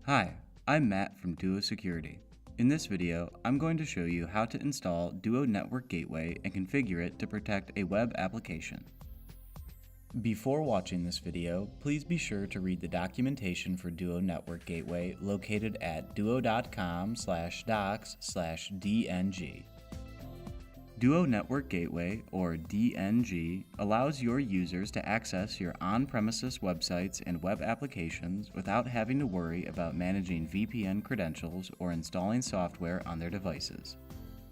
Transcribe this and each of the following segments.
Hi, I'm Matt from Duo Security. In this video, I'm going to show you how to install Duo Network Gateway and configure it to protect a web application. Before watching this video, please be sure to read the documentation for Duo Network Gateway located at duo.com/docs/DNG. Duo Network Gateway, or DNG, allows your users to access your on-premises websites and web applications without having to worry about managing VPN credentials or installing software on their devices.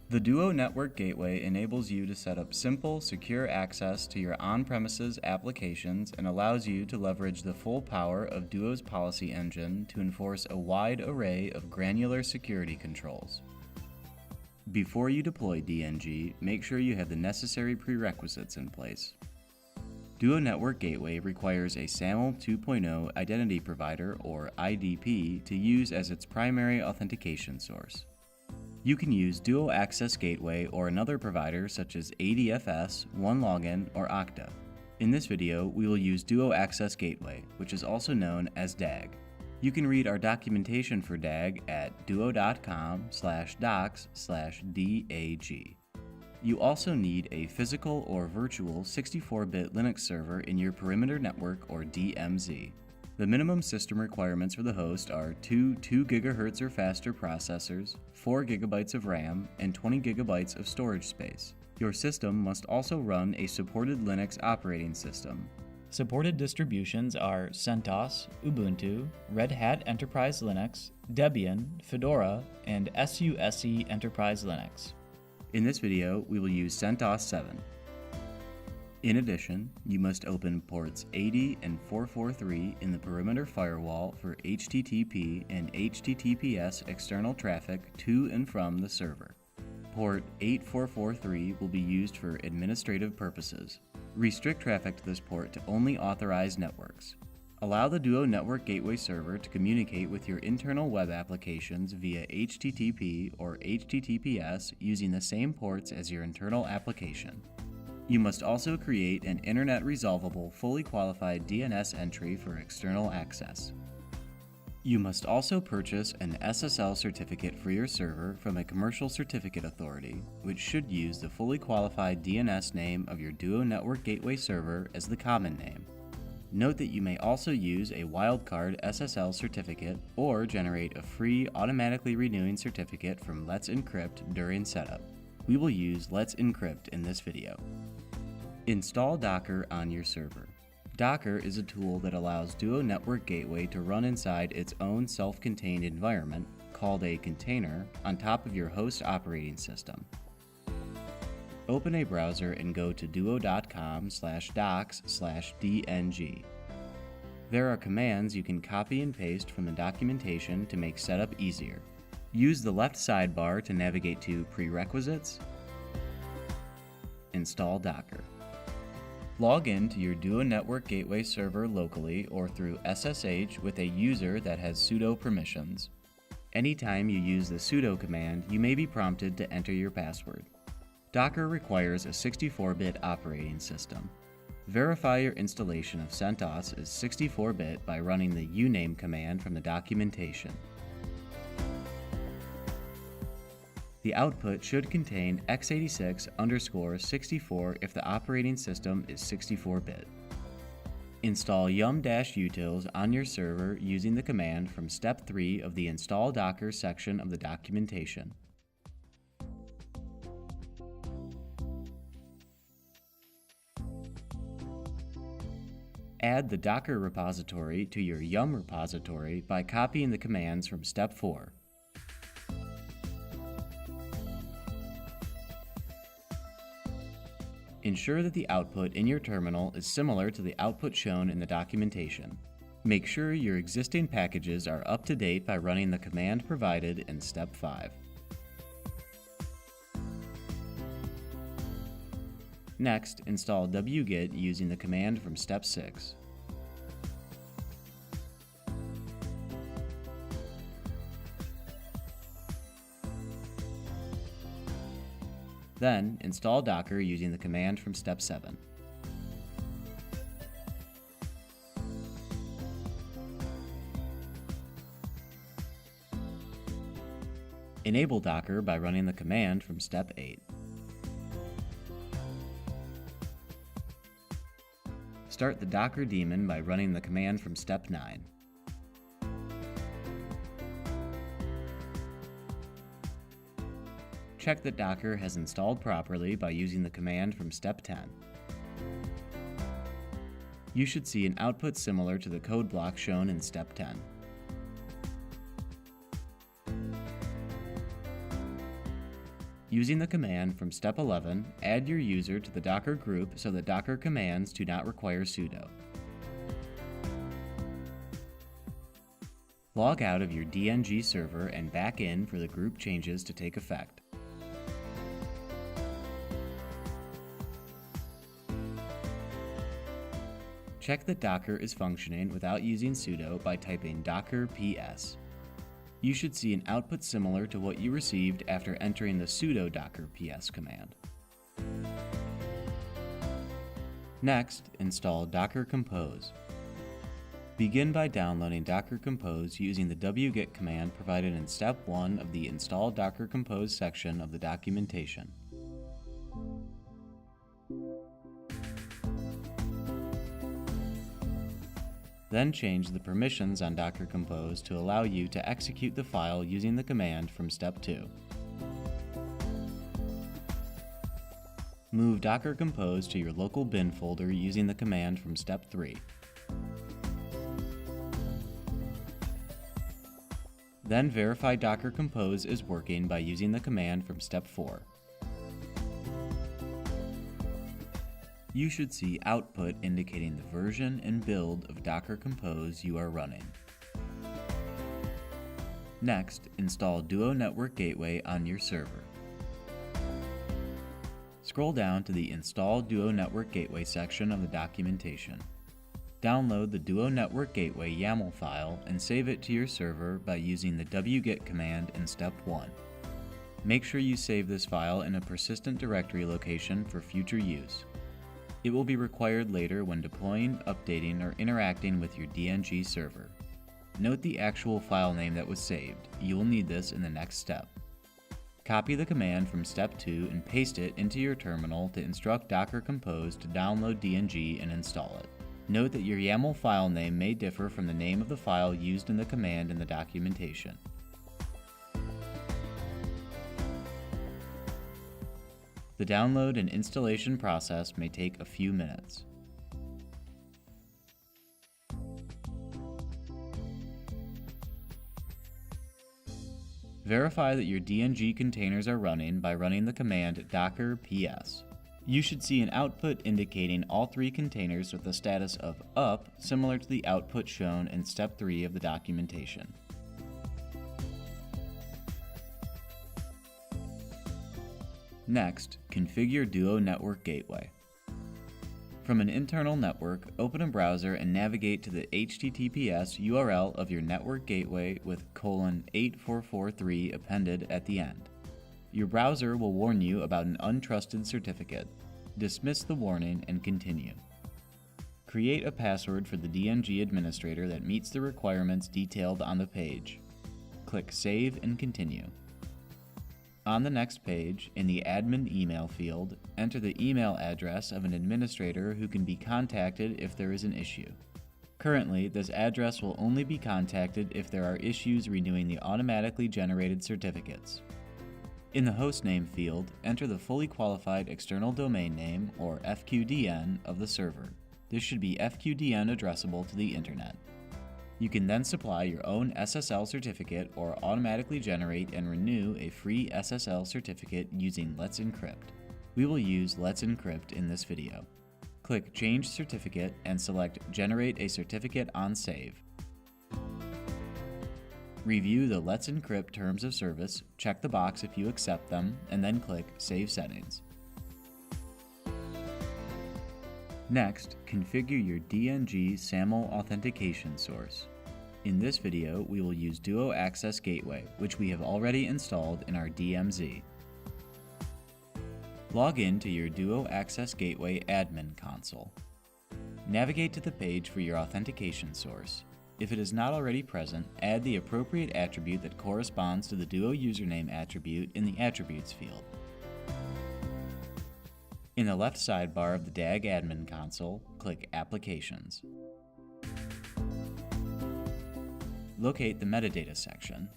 The Duo Network Gateway enables you to set up simple, secure access to your on-premises applications and allows you to leverage the full power of Duo's policy engine to enforce a wide array of granular security controls. Before you deploy DNG, make sure you have the necessary prerequisites in place. Duo Network Gateway requires a SAML 2.0 identity provider, or IDP, to use as its primary authentication source. You can use Duo Access Gateway or another provider such as ADFS, OneLogin, or Okta. In this video, we will use Duo Access Gateway, which is also known as DAG. You can read our documentation for DAG at duo.com/docs/DAG. You also need a physical or virtual 64-bit Linux server in your perimeter network, or DMZ. The minimum system requirements for the host are two 2 GHz or faster processors, 4 GB of RAM, and 20 GB of storage space. Your system must also run a supported Linux operating system. Supported distributions are CentOS, Ubuntu, Red Hat Enterprise Linux, Debian, Fedora, and SUSE Enterprise Linux. In this video, we will use CentOS 7. In addition, you must open ports 80 and 443 in the perimeter firewall for HTTP and HTTPS external traffic to and from the server. Port 8443 will be used for administrative purposes. Restrict traffic to this port to only authorized networks. Allow the Duo Network Gateway server to communicate with your internal web applications via HTTP or HTTPS using the same ports as your internal application. You must also create an Internet Resolvable fully qualified DNS entry for external access. You must also purchase an SSL certificate for your server from a commercial certificate authority, which should use the fully qualified DNS name of your Duo Network Gateway server as the common name. Note that you may also use a wildcard SSL certificate or generate a free automatically renewing certificate from Let's Encrypt during setup. We will use Let's Encrypt in this video. Install Docker on your server. Docker is a tool that allows Duo Network Gateway to run inside its own self-contained environment, called a container, on top of your host operating system. Open a browser and go to duo.com/docs/DNG. There are commands you can copy and paste from the documentation to make setup easier. Use the left sidebar to navigate to Prerequisites, Install Docker. Log in to your Duo Network Gateway server locally or through SSH with a user that has sudo permissions. Anytime you use the sudo command, you may be prompted to enter your password. Docker requires a 64-bit operating system. Verify your installation of CentOS is 64-bit by running the uname command from the documentation. The output should contain x86_64 if the operating system is 64-bit. Install yum-utils on your server using the command from step 3 of the Install Docker section of the documentation. Add the Docker repository to your yum repository by copying the commands from step 4. Ensure that the output in your terminal is similar to the output shown in the documentation. Make sure your existing packages are up to date by running the command provided in step 5. Next, install wget using the command from step 6. Then, install Docker using the command from step 7. Enable Docker by running the command from Step 8. Start the Docker daemon by running the command from Step 9. Check that Docker has installed properly by using the command from Step 10. You should see an output similar to the code block shown in Step 10. Using the command from Step 11, add your user to the Docker group so that Docker commands do not require sudo. Log out of your DNG server and back in for the group changes to take effect. Check that Docker is functioning without using sudo by typing docker ps. You should see an output similar to what you received after entering the sudo docker ps command. Next, install Docker Compose. Begin by downloading Docker Compose using the wget command provided in Step 1 of the Install Docker Compose section of the documentation. Then change the permissions on Docker Compose to allow you to execute the file using the command from Step 2. Move Docker Compose to your local bin folder using the command from Step 3. Then verify Docker Compose is working by using the command from Step 4. You should see output indicating the version and build of Docker Compose you are running. Next, install Duo Network Gateway on your server. Scroll down to the Install Duo Network Gateway section of the documentation. Download the Duo Network Gateway YAML file and save it to your server by using the wget command in Step 1. Make sure you save this file in a persistent directory location for future use. It will be required later when deploying, updating, or interacting with your DNG server. Note the actual file name that was saved. You will need this in the next step. Copy the command from Step 2 and paste it into your terminal to instruct Docker Compose to download DNG and install it. Note that your YAML file name may differ from the name of the file used in the command in the documentation. The download and installation process may take a few minutes. Verify that your DNG containers are running by running the command docker ps. You should see an output indicating all 3 containers with the status of up, similar to the output shown in Step 3 of the documentation. Next, configure Duo Network Gateway. From an internal network, open a browser and navigate to the HTTPS URL of your network gateway with :8443 appended at the end. Your browser will warn you about an untrusted certificate. Dismiss the warning and continue. Create a password for the DNG administrator that meets the requirements detailed on the page. Click Save and continue. On the next page, in the admin email field, enter the email address of an administrator who can be contacted if there is an issue. Currently, this address will only be contacted if there are issues renewing the automatically generated certificates. In the hostname field, enter the fully qualified external domain name, or FQDN, of the server. This should be FQDN addressable to the internet. You can then supply your own SSL certificate or automatically generate and renew a free SSL certificate using Let's Encrypt. We will use Let's Encrypt in this video. Click Change Certificate and select Generate a Certificate on Save. Review the Let's Encrypt terms of service, check the box if you accept them, and then click Save Settings. Next, configure your DNG SAML authentication source. In this video, we will use Duo Access Gateway, which we have already installed in our DMZ. Log in to your Duo Access Gateway admin console. Navigate to the page for your authentication source. If it is not already present, add the appropriate attribute that corresponds to the Duo username attribute in the Attributes field. In the left sidebar of the DAG admin console, click Applications. Locate the Metadata section.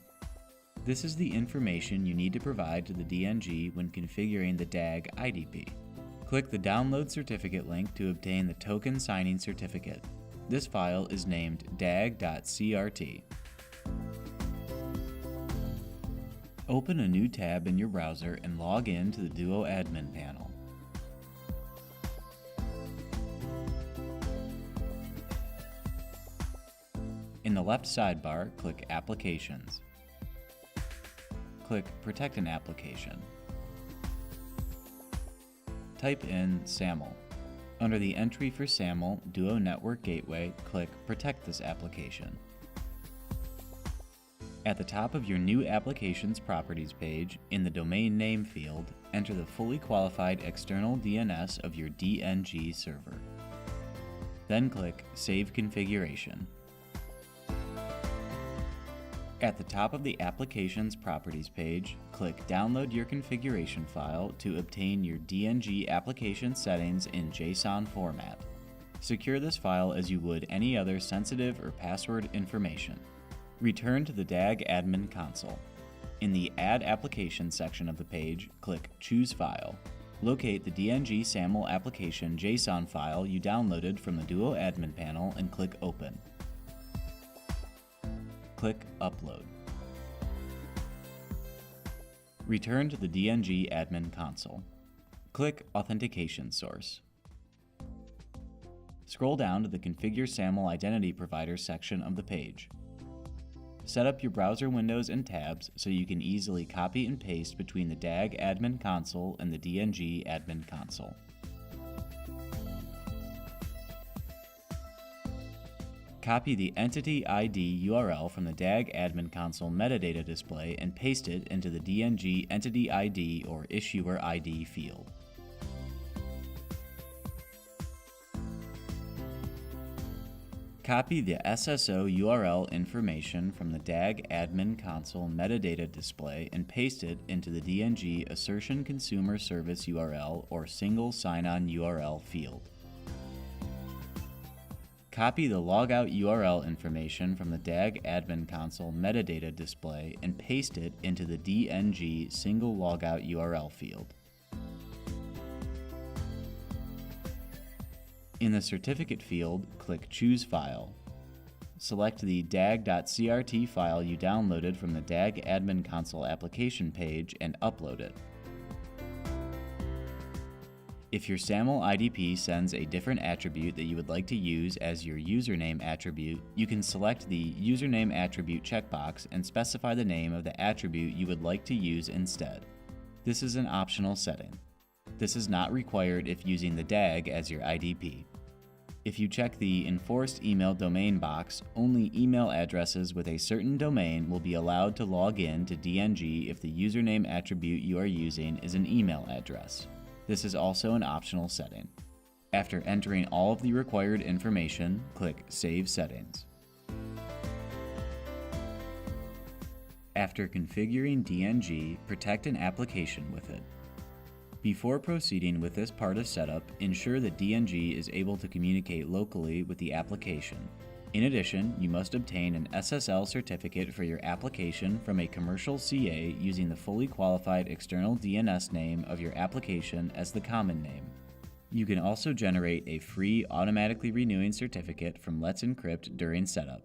This is the information you need to provide to the DNG when configuring the DAG IDP. Click the Download Certificate link to obtain the Token Signing Certificate. This file is named dag.crt. Open a new tab in your browser and log in to the Duo admin panel. In the left sidebar, click Applications. Click Protect an Application. Type in SAML. Under the entry for SAML, Duo Network Gateway, click Protect this application. At the top of your New Applications Properties page, in the Domain Name field, enter the fully qualified external DNS of your DNG server. Then click Save Configuration. At the top of the Applications Properties page, click Download your configuration file to obtain your DNG application settings in JSON format. Secure this file as you would any other sensitive or password information. Return to the DAG admin console. In the Add Application section of the page, click Choose File. Locate the DNG SAML application JSON file you downloaded from the Duo admin panel and click Open. Click Upload. Return to the DNG admin console. Click Authentication Source. Scroll down to the Configure SAML Identity Provider section of the page. Set up your browser windows and tabs so you can easily copy and paste between the DAG admin console and the DNG admin console. Copy the Entity ID URL from the DAG admin console metadata display and paste it into the DNG Entity ID or Issuer ID field. Copy the SSO URL information from the DAG admin console metadata display and paste it into the DNG Assertion Consumer Service URL or Single Sign-On URL field. Copy the logout URL information from the DAG admin console metadata display and paste it into the DNG single logout URL field. In the certificate field, click Choose File. Select the dag.crt file you downloaded from the DAG admin console application page and upload it. If your SAML IDP sends a different attribute that you would like to use as your username attribute, you can select the Username Attribute checkbox and specify the name of the attribute you would like to use instead. This is an optional setting. This is not required if using the DAG as your IDP. If you check the Enforced Email Domain box, only email addresses with a certain domain will be allowed to log in to DNG if the username attribute you are using is an email address. This is also an optional setting. After entering all of the required information, click Save Settings. After configuring DNG, protect an application with it. Before proceeding with this part of setup, ensure that DNG is able to communicate locally with the application. In addition, you must obtain an SSL certificate for your application from a commercial CA using the fully qualified external DNS name of your application as the common name. You can also generate a free automatically renewing certificate from Let's Encrypt during setup.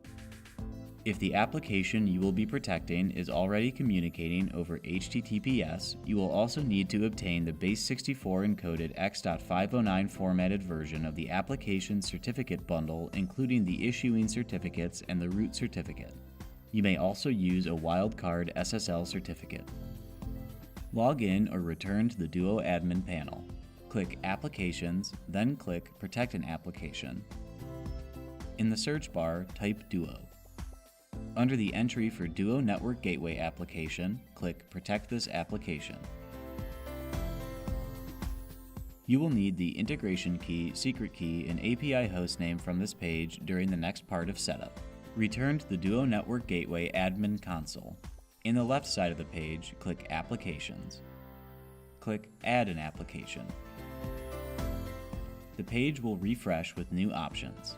If the application you will be protecting is already communicating over HTTPS, you will also need to obtain the base64 encoded X.509 formatted version of the application certificate bundle, including the issuing certificates and the root certificate. You may also use a wildcard SSL certificate. Log in or return to the Duo admin panel. Click Applications, then click Protect an Application. In the search bar, type Duo. Under the entry for Duo Network Gateway application, click Protect this application. You will need the integration key, secret key, and API hostname from this page during the next part of setup. Return to the Duo Network Gateway Admin Console. In the left side of the page, click Applications. Click Add an Application. The page will refresh with new options.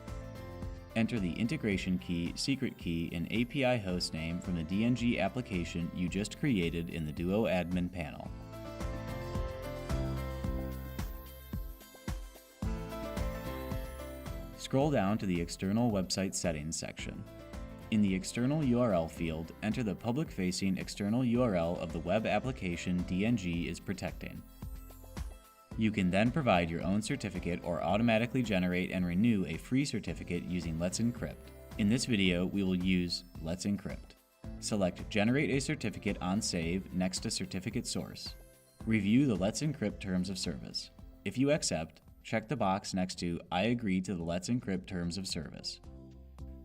Enter the integration key, secret key, and API hostname from the DNG application you just created in the Duo Admin panel. Scroll down to the External Website Settings section. In the External URL field, enter the public-facing external URL of the web application DNG is protecting. You can then provide your own certificate or automatically generate and renew a free certificate using Let's Encrypt. In this video, we will use Let's Encrypt. Select Generate a Certificate on Save next to Certificate Source. Review the Let's Encrypt Terms of Service. If you accept, check the box next to I agree to the Let's Encrypt Terms of Service.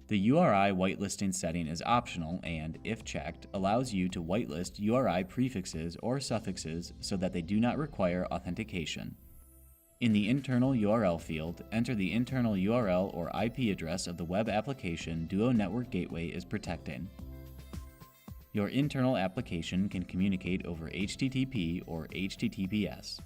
The URI whitelisting setting is optional and, if checked, allows you to whitelist URI prefixes or suffixes so that they do not require authentication. In the internal URL field, enter the internal URL or IP address of the web application Duo Network Gateway is protecting. Your internal application can communicate over HTTP or HTTPS.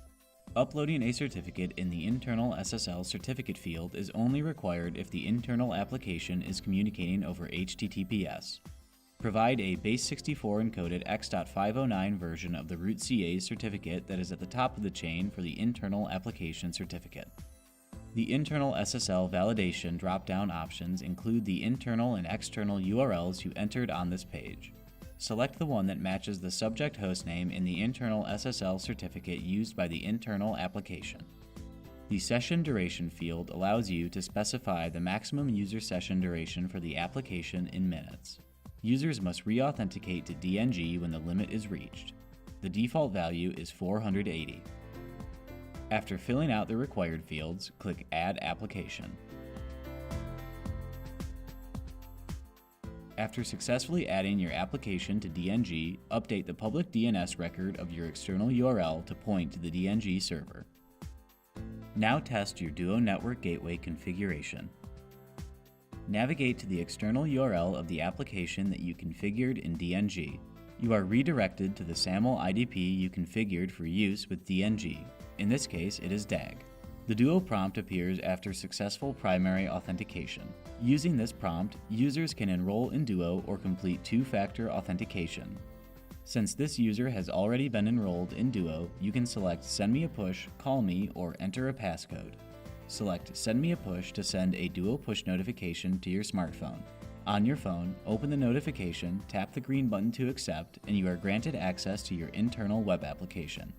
Uploading a certificate in the internal SSL certificate field is only required if the internal application is communicating over HTTPS. Provide a base64 encoded X.509 version of the root CA certificate that is at the top of the chain for the internal application certificate. The internal SSL validation drop-down options include the internal and external URLs you entered on this page. Select the one that matches the subject hostname in the internal SSL certificate used by the internal application. The session duration field allows you to specify the maximum user session duration for the application in minutes. Users must re-authenticate to DNG when the limit is reached. The default value is 480. After filling out the required fields, click Add Application. After successfully adding your application to DNG, update the public DNS record of your external URL to point to the DNG server. Now test your Duo Network Gateway configuration. Navigate to the external URL of the application that you configured in DNG. You are redirected to the SAML IDP you configured for use with DNG. In this case, it is DAG. The Duo prompt appears after successful primary authentication. Using this prompt, users can enroll in Duo or complete two-factor authentication. Since this user has already been enrolled in Duo, you can select Send me a push, call me, or enter a passcode. Select Send me a push to send a Duo push notification to your smartphone. On your phone, open the notification, tap the green button to accept, and you are granted access to your internal web application.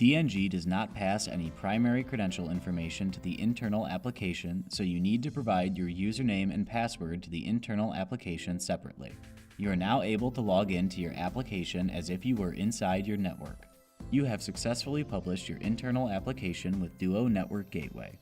DNG does not pass any primary credential information to the internal application, so you need to provide your username and password to the internal application separately. You are now able to log in to your application as if you were inside your network. You have successfully published your internal application with Duo Network Gateway.